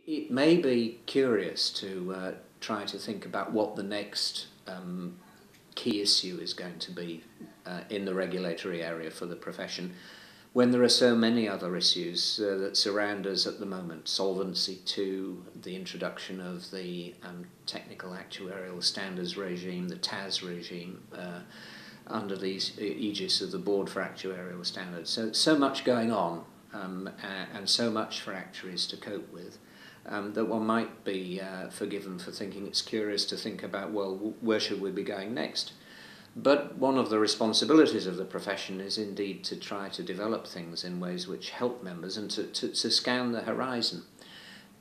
It may be curious to try to think about what the next key issue is going to be in the regulatory area for the profession when there are so many other issues that surround us at the moment. Solvency II, the introduction of the technical actuarial standards regime, the TAS regime, under the aegis of the Board for Actuarial Standards. So much going on and so much for actuaries to cope with. That one might be forgiven for thinking it's curious to think about, well, where should we be going next? But one of the responsibilities of the profession is indeed to try to develop things in ways which help members and to scan the horizon.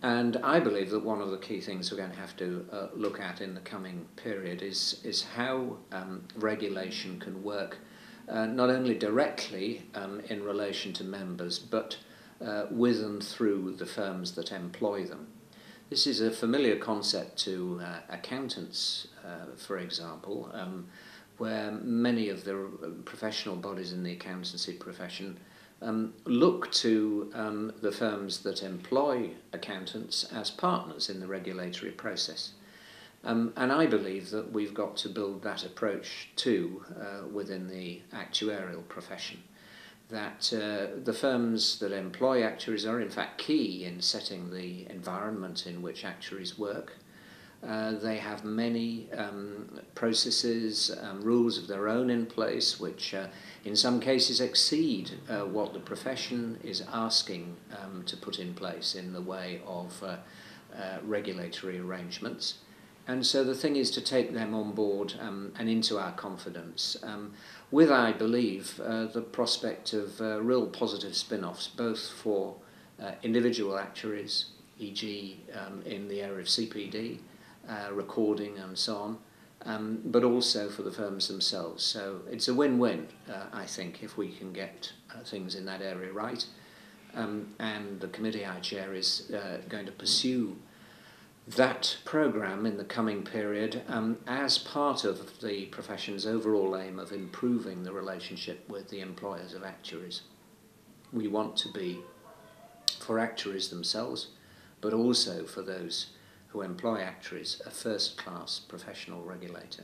And I believe that one of the key things we're going to have to look at in the coming period is how regulation can work not only directly in relation to members, but with and through the firms that employ them. This is a familiar concept to accountants, for example, where many of the professional bodies in the accountancy profession look to the firms that employ accountants as partners in the regulatory process. And I believe that we've got to build that approach too within the actuarial profession. That the firms that employ actuaries are in fact key in setting the environment in which actuaries work. They have many processes, rules of their own in place, which in some cases exceed what the profession is asking to put in place in the way of regulatory arrangements. And so the thing is to take them on board and into our confidence, with, I believe, the prospect of real positive spin-offs, both for individual actuaries, e.g. In the area of CPD, recording and so on, but also for the firms themselves. So it's a win-win, I think, if we can get things in that area right. And the committee I chair is going to pursue that programme in the coming period as part of the profession's overall aim of improving the relationship with the employers of actuaries. We want to be, for actuaries themselves, but also for those who employ actuaries, a first-class professional regulator.